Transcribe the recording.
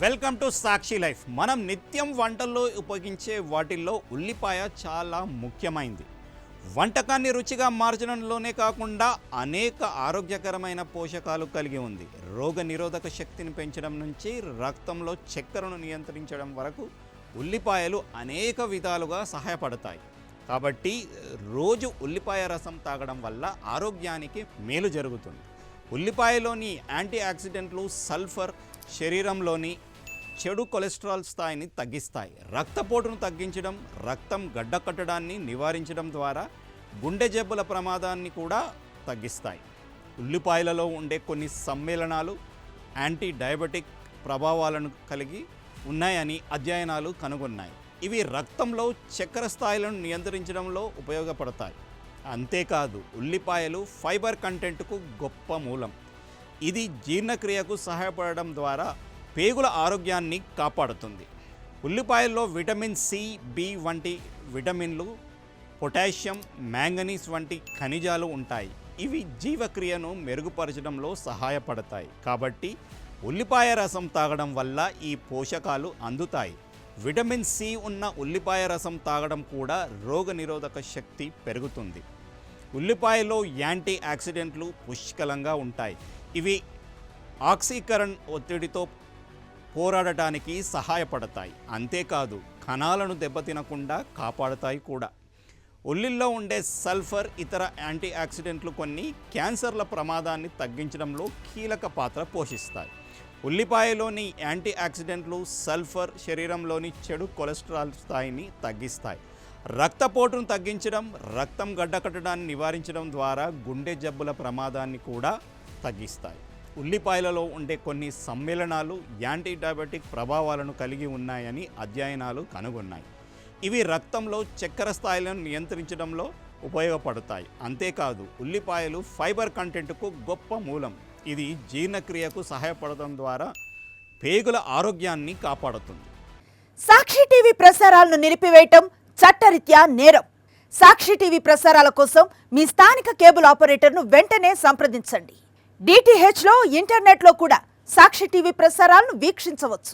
Welcome to Sakshi life. మనం నిత్యం వంటల్లో ఉపయోగించే వాటిల్లో ఉల్లిపాయ చాలా ముఖ్యమైనది. వంటకాన్ని రుచిగా మార్చడంలోనే కాకుండా అనేక ఆరోగ్యకరమైన పోషకాలు కలిగి ఉంది. రోగ నిరోధక శక్తిని పెంచడం నుంచి రక్తంలో చక్కెరను నియంత్రించడం వరకు ఉల్లిపాయలు అనేక విధాలుగా సహాయపడతాయి. కాబట్టి రోజు ఉల్లిపాయ రసం తాగడం వల్ల ఆరోగ్యానికి మేలు జరుగుతుంది. ఉల్లిపాయలోని యాంటీ ఆక్సిడెంట్లు సల్ఫర్ శరీరంలోని చెడు కొలెస్ట్రాల్ స్థాయిని తగ్గిస్తాయి. రక్తపోటును తగ్గించడం, రక్తం గడ్డకట్టడాన్ని నివారించడం ద్వారా గుండె జబ్బుల ప్రమాదాన్ని కూడా తగ్గిస్తాయి. ఉల్లిపాయలలో ఉండే కొన్ని సమ్మేళనాలు యాంటీ డయాబెటిక్ ప్రభావాలను కలిగి ఉన్నాయని అధ్యయనాలు కనుగొన్నాయి. ఇవి రక్తంలో చక్కెర స్థాయిలను నియంత్రించడంలో ఉపయోగపడతాయి. అంతేకాదు ఉల్లిపాయలు ఫైబర్ కంటెంట్కు గొప్ప మూలం. ఇది జీర్ణక్రియకు సహాయపడడం ద్వారా పేగుల ఆరోగ్యాన్ని కాపాడుతుంది. ఉల్లిపాయల్లో విటమిన్ సి, బి వంటి విటమిన్లు, పొటాషియం, మ్యాంగనీస్ వంటి ఖనిజాలు ఉంటాయి. ఇవి జీవక్రియను మెరుగుపరచడంలో సహాయపడతాయి. కాబట్టి ఉల్లిపాయ రసం తాగడం వల్ల ఈ పోషకాలు అందుతాయి. విటమిన్ సి ఉన్న ఉల్లిపాయ రసం తాగడం కూడా రోగనిరోధక శక్తి పెరుగుతుంది. ఉల్లిపాయలో యాంటీ ఆక్సిడెంట్లు పుష్కలంగా ఉంటాయి. ఇవి ఆక్సీకరణ ఒత్తిడితో పోరాడటానికి సహాయపడతాయి. అంతేకాదు కణాలను దెబ్బతినకుండా కాపాడతాయి కూడా. ఉల్లిల్లో ఉండే సల్ఫర్, ఇతర యాంటీ ఆక్సిడెంట్లు కొన్ని క్యాన్సర్ల ప్రమాదాన్ని తగ్గించడంలో కీలక పాత్ర పోషిస్తాయి. ఉల్లిపాయలోని యాంటీ ఆక్సిడెంట్లు సల్ఫర్ శరీరంలోని చెడు కొలెస్ట్రాల్ స్థాయిని తగ్గిస్తాయి. రక్తపోటును తగ్గించడం, రక్తం గడ్డకట్టడాన్ని నివారించడం ద్వారా గుండె జబ్బుల ప్రమాదాన్ని కూడా తగ్గిస్తాయి. ఉల్లిపాయలలో ఉండే కొన్ని సమ్మేళనాలు యాంటీ డయాబెటిక్ ప్రభావాలను కలిగి ఉన్నాయని అధ్యయనాలు కనుగొన్నాయి. ఇవి రక్తంలో చక్కెర స్థాయిలను నియంత్రించడంలో ఉపయోగపడతాయి. అంతేకాదు ఉల్లిపాయలు ఫైబర్ కంటెంట్కు గొప్ప మూలం. ఇది జీర్ణక్రియకు సహాయపడడం ద్వారా పేగుల ఆరోగ్యాన్ని కాపాడుతుంది. సాక్షి టీవీ ప్రసారాలను నిలిపివేయటం చట్టరీత్యా నేరం. సాక్షి టీవీ ప్రసారాల కోసం మీ స్థానిక కేబుల్ ఆపరేటర్ను వెంటనే సంప్రదించండి. DTHలో ఇంటర్నెట్లో కూడా సాక్షి టీవీ ప్రసారాలను వీక్షించవచ్చు.